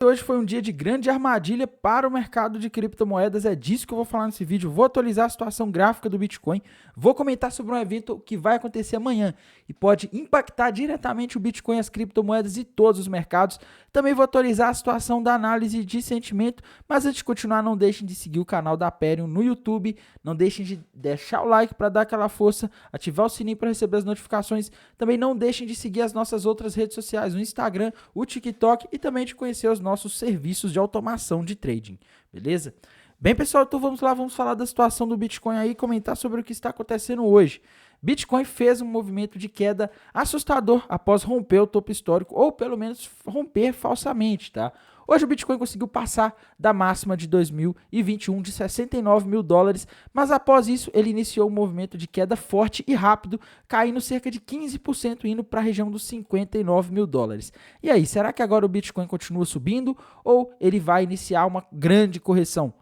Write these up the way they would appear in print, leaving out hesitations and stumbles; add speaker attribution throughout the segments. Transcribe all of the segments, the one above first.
Speaker 1: Hoje foi um dia de grande armadilha para o mercado de criptomoedas, é disso que eu vou falar nesse vídeo. Vou atualizar a situação gráfica do Bitcoin, vou comentar sobre um evento que vai acontecer amanhã e pode impactar diretamente o Bitcoin, as criptomoedas e todos os mercados. Também vou atualizar a situação da análise de sentimento, mas antes de continuar, não deixem de seguir o canal da Aperium no YouTube, não deixem de deixar o like para dar aquela força, ativar o sininho para receber as notificações. Também não deixem de seguir as nossas outras redes sociais, o Instagram, o TikTok e também de conhecer os nossos serviços de automação de trading, beleza? Bem, pessoal, então vamos lá, vamos falar da situação do Bitcoin aí e comentar sobre o que está acontecendo hoje. Bitcoin fez um movimento de queda assustador após romper o topo histórico, ou pelo menos romper falsamente, tá? Hoje o Bitcoin conseguiu passar da máxima de 2021 de 69 mil dólares, mas após isso ele iniciou um movimento de queda forte e rápido, caindo cerca de 15%, indo para a região dos 59 mil dólares. E aí, será que agora o Bitcoin continua subindo ou ele vai iniciar uma grande correção?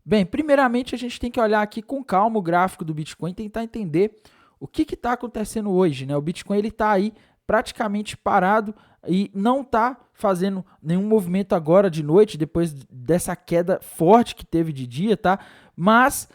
Speaker 1: Bem, primeiramente a gente tem que olhar aqui com calma o gráfico do Bitcoin e tentar entender o que está acontecendo hoje, né? O Bitcoin ele está aí praticamente parado e não está fazendo nenhum movimento agora de noite, depois dessa queda forte que teve de dia, tá? Mas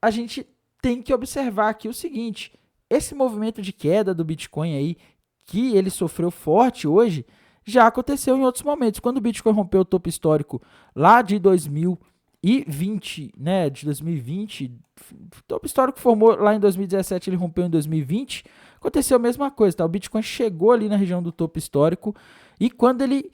Speaker 1: a gente tem que observar aqui o seguinte, esse movimento de queda do Bitcoin aí, que ele sofreu forte hoje, já aconteceu em outros momentos. Quando o Bitcoin rompeu o topo histórico lá de 2020, né, de 2020, o topo histórico formou lá em 2017, ele rompeu em 2020, aconteceu a mesma coisa, tá? O Bitcoin chegou ali na região do topo histórico e quando ele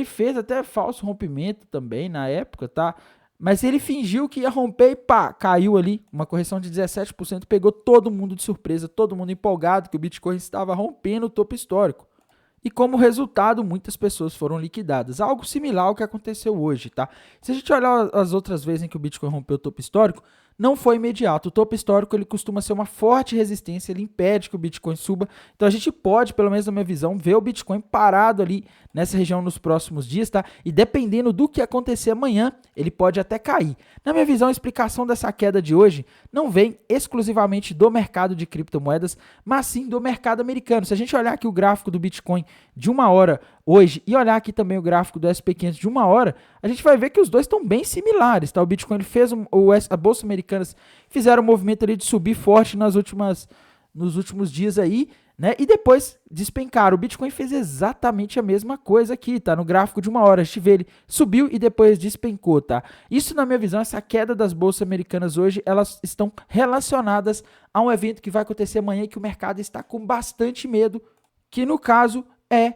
Speaker 1: fez até falso rompimento também na época, tá? Mas ele fingiu que ia romper e pá, caiu ali, uma correção de 17%, pegou todo mundo de surpresa, todo mundo empolgado que o Bitcoin estava rompendo o topo histórico. E como resultado, muitas pessoas foram liquidadas. Algo similar ao que aconteceu hoje, tá? Se a gente olhar as outras vezes em que o Bitcoin rompeu o topo histórico, não foi imediato. O topo histórico ele costuma ser uma forte resistência, ele impede que o Bitcoin suba. Então a gente pode, pelo menos na minha visão, ver o Bitcoin parado ali nessa região nos próximos dias, tá? E dependendo do que acontecer amanhã, ele pode até cair. Na minha visão, a explicação dessa queda de hoje não vem exclusivamente do mercado de criptomoedas, mas sim do mercado americano. Se a gente olhar aqui o gráfico do Bitcoin de uma hora hoje e olhar aqui também o gráfico do SP500 de uma hora, a gente vai ver que os dois estão bem similares, tá? O Bitcoin ele fez, a Bolsa Americana fizeram um movimento ali de subir forte nos últimos dias aí, né? E depois despencaram. O Bitcoin fez exatamente a mesma coisa aqui, tá? No gráfico de uma hora, a gente vê ele subiu e depois despencou, tá? Isso, na minha visão, essa queda das bolsas americanas hoje, elas estão relacionadas a um evento que vai acontecer amanhã e que o mercado está com bastante medo, que no caso é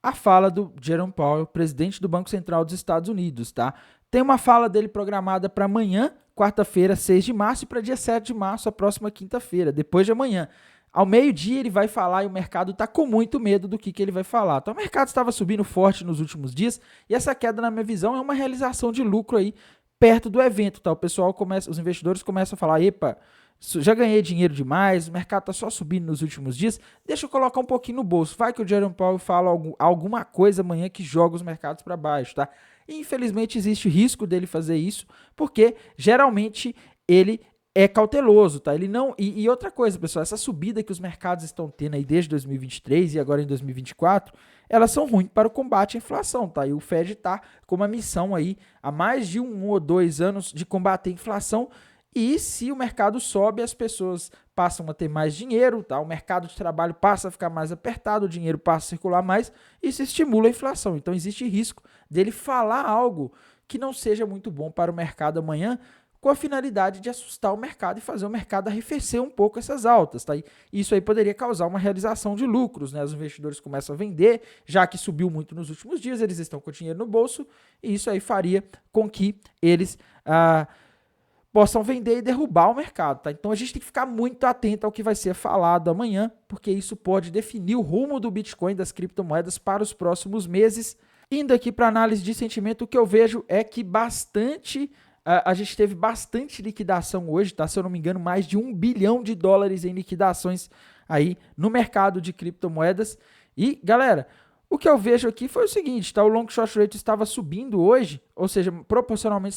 Speaker 1: a fala do Jerome Powell, presidente do Banco Central dos Estados Unidos, tá? Tem uma fala dele programada para amanhã, quarta-feira, 6 de março, e para dia 7 de março, a próxima quinta-feira, depois de amanhã. Ao meio-dia ele vai falar e o mercado está com muito medo do que ele vai falar. Então o mercado estava subindo forte nos últimos dias e essa queda, na minha visão, é uma realização de lucro aí perto do evento, tá? O pessoal começa, os investidores começam a falar, epa, já ganhei dinheiro demais, o mercado está só subindo nos últimos dias, deixa eu colocar um pouquinho no bolso. Vai que o Jerome Powell fala alguma coisa amanhã que joga os mercados para baixo, tá? E, infelizmente existe risco dele fazer isso, porque geralmente ele é cauteloso, tá? Ele não e outra coisa, pessoal, essa subida que os mercados estão tendo aí desde 2023 e agora em 2024, elas são ruins para o combate à inflação, tá? E o Fed está com uma missão aí há mais de 1 ou 2 anos de combater a inflação. E se o mercado sobe, as pessoas passam a ter mais dinheiro, tá? O mercado de trabalho passa a ficar mais apertado, o dinheiro passa a circular mais, isso estimula a inflação. Então existe risco dele falar algo que não seja muito bom para o mercado amanhã, com a finalidade de assustar o mercado e fazer o mercado arrefecer um pouco essas altas, tá? E isso aí poderia causar uma realização de lucros, né? Os investidores começam a vender, já que subiu muito nos últimos dias, eles estão com dinheiro no bolso, e isso aí faria com que eles possam vender e derrubar o mercado, tá? Então a gente tem que ficar muito atento ao que vai ser falado amanhã, porque isso pode definir o rumo do Bitcoin, das criptomoedas para os próximos meses. Indo aqui para análise de sentimento, o que eu vejo é que a gente teve bastante liquidação hoje, tá? Se eu não me engano, mais de $1 bilhão em liquidações aí no mercado de criptomoedas. E, galera, o que eu vejo aqui foi o seguinte, tá? O long short rate estava subindo hoje, ou seja, proporcionalmente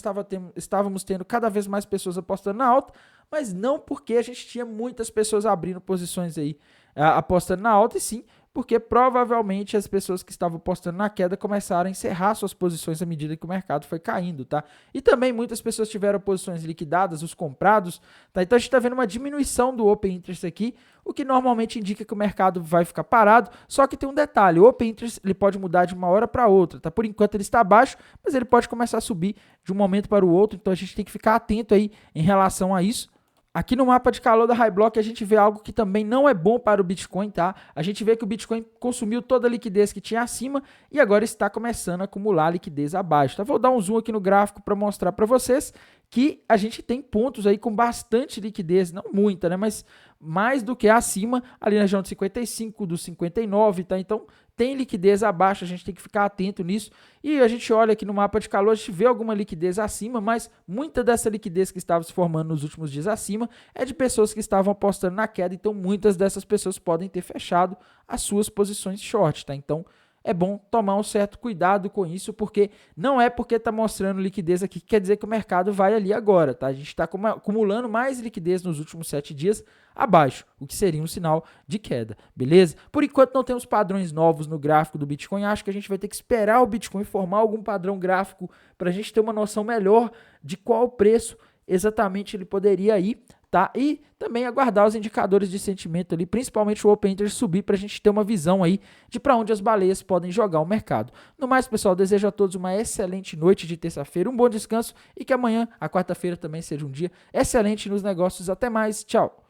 Speaker 1: estávamos tendo cada vez mais pessoas apostando na alta, mas não porque a gente tinha muitas pessoas abrindo posições aí apostando na alta, e sim porque provavelmente as pessoas que estavam apostando na queda começaram a encerrar suas posições à medida que o mercado foi caindo, tá? E também muitas pessoas tiveram posições liquidadas, os comprados, tá? Então a gente está vendo uma diminuição do Open Interest aqui, o que normalmente indica que o mercado vai ficar parado, só que tem um detalhe, o Open Interest ele pode mudar de uma hora para outra, tá? Por enquanto ele está abaixo, mas ele pode começar a subir de um momento para o outro, então a gente tem que ficar atento aí em relação a isso. Aqui no mapa de calor da Highblock a gente vê algo que também não é bom para o Bitcoin, tá? A gente vê que o Bitcoin consumiu toda a liquidez que tinha acima e agora está começando a acumular liquidez abaixo, tá? Vou dar um zoom aqui no gráfico para mostrar para vocês que a gente tem pontos aí com bastante liquidez, não muita, né? Mas mais do que acima, ali na região de 55, dos 59, tá? Então tem liquidez abaixo, a gente tem que ficar atento nisso. E a gente olha aqui no mapa de calor, a gente vê alguma liquidez acima, mas muita dessa liquidez que estava se formando nos últimos dias acima é de pessoas que estavam apostando na queda, então muitas dessas pessoas podem ter fechado as suas posições short, tá? Então é bom tomar um certo cuidado com isso, porque não é porque está mostrando liquidez aqui que quer dizer que o mercado vai ali agora, tá? A gente está acumulando mais liquidez nos últimos 7 dias abaixo, o que seria um sinal de queda, beleza? Por enquanto não temos padrões novos no gráfico do Bitcoin, acho que a gente vai ter que esperar o Bitcoin formar algum padrão gráfico para a gente ter uma noção melhor de qual preço exatamente ele poderia ir, tá? E também aguardar os indicadores de sentimento ali, principalmente o Open Interest subir para a gente ter uma visão aí de para onde as baleias podem jogar o mercado. No mais, pessoal, desejo a todos uma excelente noite de terça-feira, um bom descanso e que amanhã, a quarta-feira, também seja um dia excelente nos negócios. Até mais, tchau!